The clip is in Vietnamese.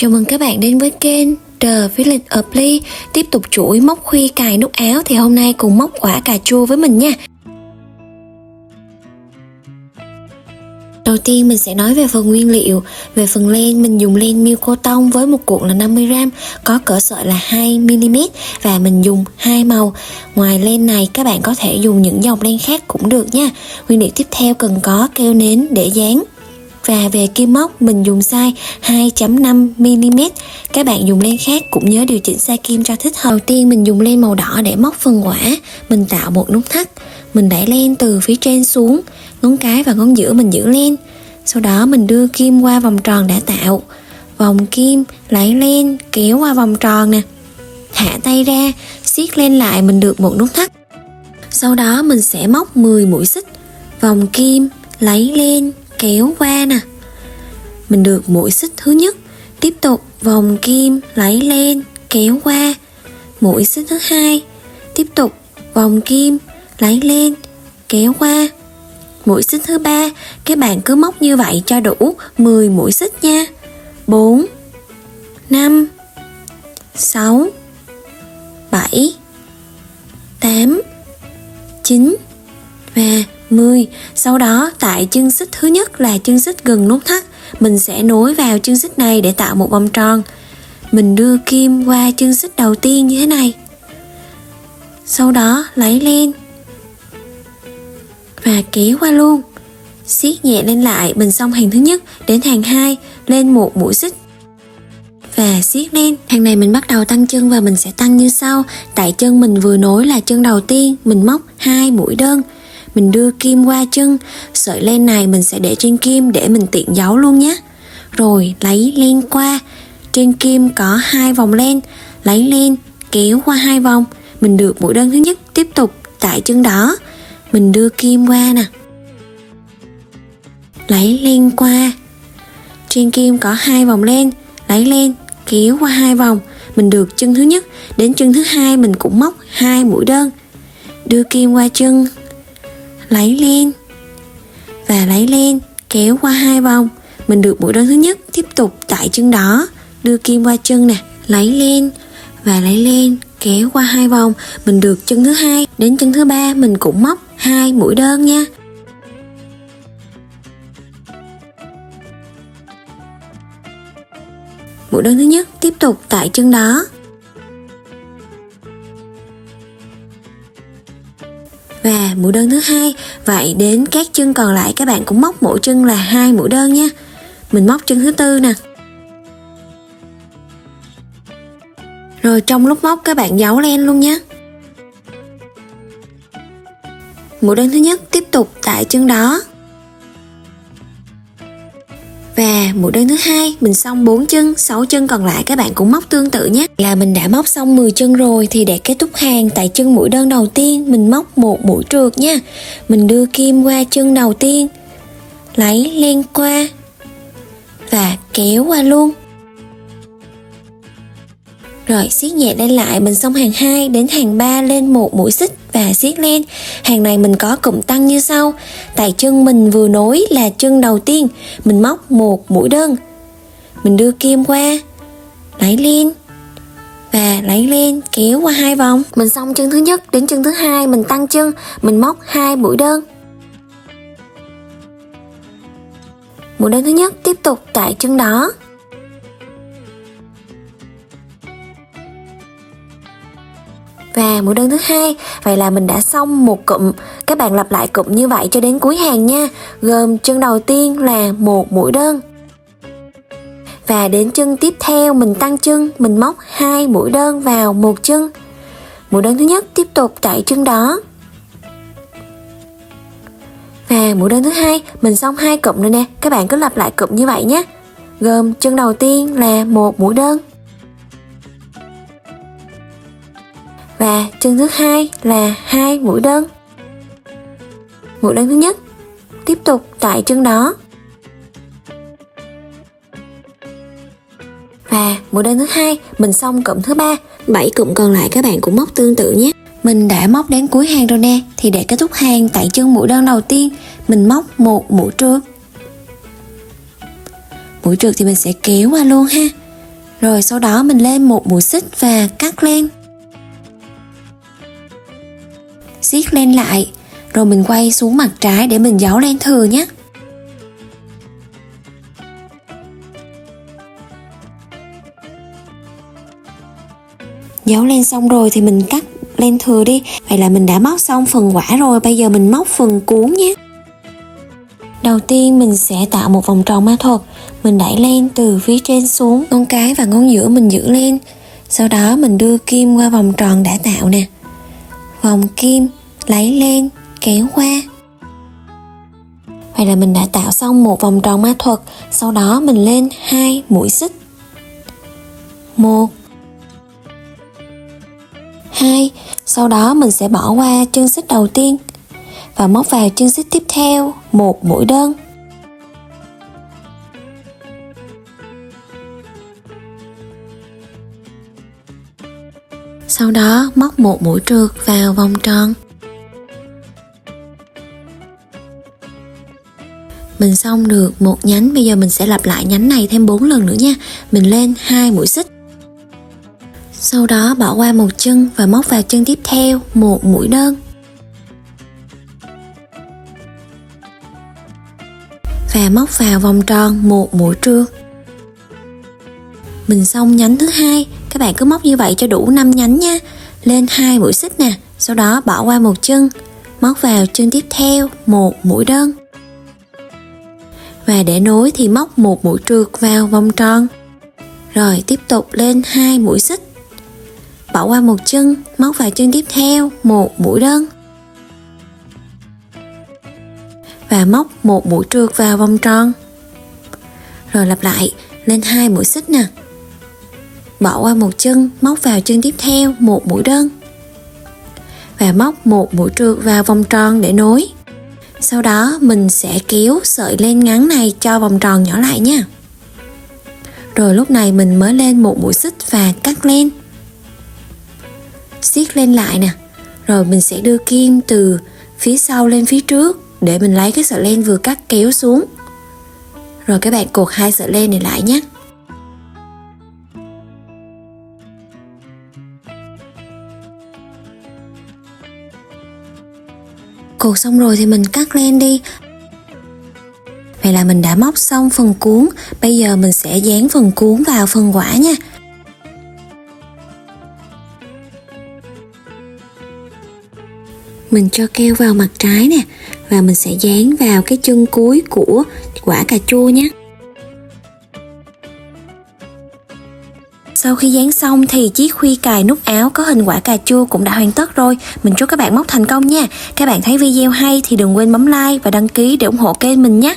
Chào mừng các bạn đến với kênh The Village of Lee. Tiếp tục chuỗi móc khuy cài nút áo thì hôm nay cùng móc quả cà chua với mình nha. Đầu tiên mình sẽ nói về phần nguyên liệu. Về phần len, mình dùng len miêu cotton với một cuộn là 50g, có cỡ sợi là 2mm và mình dùng 2 màu. Ngoài len này các bạn có thể dùng những dòng len khác cũng được nha. Nguyên liệu tiếp theo cần có keo nến để dán. Và về kim móc mình dùng size 2.5mm. Các bạn dùng len khác cũng nhớ điều chỉnh size kim cho thích hợp. Đầu tiên mình dùng len màu đỏ để móc phần quả. Mình tạo một nút thắt. Mình đẩy len từ phía trên xuống, ngón cái và ngón giữa mình giữ len. Sau đó mình đưa kim qua vòng tròn đã tạo. Vòng kim, lấy len, kéo qua vòng tròn nè. Hạ tay ra, siết len lại, mình được một nút thắt. Sau đó mình sẽ móc 10 mũi xích. Vòng kim, lấy len, kéo qua nè. Mình được mũi xích thứ nhất. Tiếp tục vòng kim, lấy len, kéo qua. Mũi xích thứ hai. Tiếp tục vòng kim, lấy len, kéo qua. Mũi xích thứ ba. Các bạn cứ móc như vậy cho đủ 10 mũi xích nha. 4 5 6 7 8 9 và 10. Sau đó tại chân xích thứ nhất là chân xích gần nút thắt, mình sẽ nối vào chân xích này để tạo một vòng tròn. Mình đưa kim qua chân xích đầu tiên như thế này. Sau đó lấy len và kéo qua luôn. Siết nhẹ lên lại, mình xong hàng thứ nhất đến hàng 2 lên một mũi xích và siết lên. Hàng này mình bắt đầu tăng chân và mình sẽ tăng như sau. Tại chân mình vừa nối là chân đầu tiên, mình móc 2 mũi đơn. Mình đưa kim qua chân, sợi len này mình sẽ để trên kim để mình tiện giấu luôn nhé. Rồi lấy len qua, trên kim có 2 vòng len, lấy len kéo qua 2 vòng, mình được mũi đơn thứ nhất. Tiếp tục tại chân đó, mình đưa kim qua nè, lấy len qua, trên kim có 2 vòng len, lấy len kéo qua 2 vòng, mình được chân thứ nhất. Đến chân thứ hai mình cũng móc 2 mũi đơn, đưa kim qua chân, lấy len và lấy len kéo qua 2 vòng, mình được mũi đơn thứ nhất. Tiếp tục tại chân đó, đưa kim qua chân nè, lấy len và lấy len kéo qua 2 vòng, mình được chân thứ hai. Đến chân thứ ba mình cũng móc 2 mũi đơn nha. Mũi đơn thứ nhất. Tiếp tục tại chân đó và mũi đơn thứ hai. Vậy đến các chân còn lại các bạn cũng móc mỗi chân là 2 mũi đơn nha. Mình móc chân thứ tư nè. Rồi trong lúc móc các bạn giấu len luôn nhé. Mũi đơn thứ nhất. Tiếp tục tại chân đó và mũi đơn thứ hai. Mình xong 4 chân, 6 chân còn lại các bạn cũng móc tương tự nhé. Là mình đã móc xong 10 chân rồi thì để kết thúc hàng tại chân mũi đơn đầu tiên mình móc một mũi trượt nha. Mình đưa kim qua chân đầu tiên, lấy len qua và kéo qua luôn. Rồi siết nhẹ lên lại, mình xong hàng 2 đến hàng 3 lên một mũi xích và siết len. Hàng này mình có cụm tăng như sau. Tại chân mình vừa nối là chân đầu tiên, mình móc một mũi đơn. Mình đưa kim qua, lấy len và lấy len kéo qua 2 vòng. Mình xong chân thứ nhất đến chân thứ hai mình tăng chân, mình móc 2 mũi đơn. Mũi đơn thứ nhất. Tiếp tục tại chân đó và mũi đơn thứ hai. Vậy là mình đã xong một cụm. Các bạn lặp lại cụm như vậy cho đến cuối hàng nha. Gồm chân đầu tiên là một mũi đơn và đến chân tiếp theo mình tăng chân, mình móc 2 mũi đơn vào một chân. Mũi đơn thứ nhất. Tiếp tục tại chân đó và mũi đơn thứ hai. Mình xong 2 cụm rồi nè. Các bạn cứ lặp lại cụm như vậy nhé. Gồm chân đầu tiên là một mũi đơn và chân thứ hai là 2 mũi đơn. Mũi đơn thứ nhất. Tiếp tục tại chân đó và mũi đơn thứ hai. Mình xong cụm thứ ba. 7 cụm còn lại các bạn cũng móc tương tự nhé. Mình đã móc đến cuối hàng rồi nè. Thì để kết thúc hàng tại chân mũi đơn đầu tiên mình móc một mũi trượt. Mũi trượt thì mình sẽ kéo qua luôn ha. Rồi sau đó mình lên một mũi xích và cắt lên. Siết len lại, rồi mình quay xuống mặt trái để mình giấu len thừa nhé. Giấu len xong rồi thì mình cắt len thừa đi. Vậy là mình đã móc xong phần quả rồi, bây giờ mình móc phần cuốn nhé. Đầu tiên mình sẽ tạo một vòng tròn ma thuật. Mình đẩy len từ phía trên xuống, ngón cái và ngón giữa mình giữ lên. Sau đó mình đưa kim qua vòng tròn đã tạo nè. Vòng kim, lấy len, kéo qua. Vậy là mình đã tạo xong một vòng tròn ma thuật. Sau đó mình lên 2 mũi xích. 1 2. Sau đó mình sẽ bỏ qua chân xích đầu tiên và móc vào chân xích tiếp theo 1 mũi đơn. Sau đó móc 1 mũi trượt vào vòng tròn. Mình xong được một nhánh, bây giờ mình sẽ lặp lại nhánh này thêm 4 lần nữa nha. Mình lên 2 mũi xích. Sau đó bỏ qua một chân và móc vào chân tiếp theo 1 mũi đơn. Và móc vào vòng tròn 1 mũi trượt. Mình xong nhánh thứ hai, các bạn cứ móc như vậy cho đủ 5 nhánh nha. Lên 2 mũi xích nè, sau đó bỏ qua một chân, móc vào chân tiếp theo 1 mũi đơn. Và để nối thì móc 1 mũi trượt vào vòng tròn. Rồi tiếp tục lên 2 mũi xích. Bỏ qua một chân, móc vào chân tiếp theo 1 mũi đơn. Và móc 1 mũi trượt vào vòng tròn. Rồi lặp lại, lên 2 mũi xích nè. Bỏ qua một chân, móc vào chân tiếp theo 1 mũi đơn. Và móc 1 mũi trượt vào vòng tròn để nối. Sau đó mình sẽ kéo sợi len ngắn này cho vòng tròn nhỏ lại nha. Rồi lúc này mình mới lên 1 mũi xích và cắt len. Siết len lại nè. Rồi mình sẽ đưa kim từ phía sau lên phía trước để mình lấy cái sợi len vừa cắt kéo xuống. Rồi các bạn cột 2 sợi len này lại nhé. Cột xong rồi thì mình cắt len đi. Vậy là mình đã móc xong phần cuốn. Bây giờ mình sẽ dán phần cuốn vào phần quả nha. Mình cho keo vào mặt trái nè. Và mình sẽ dán vào cái chân cuối của quả cà chua nhé. Sau khi dán xong thì chiếc khuy cài nút áo có hình quả cà chua cũng đã hoàn tất rồi. Mình chúc các bạn móc thành công nha. Các bạn thấy video hay thì đừng quên bấm like và đăng ký để ủng hộ kênh mình nhé.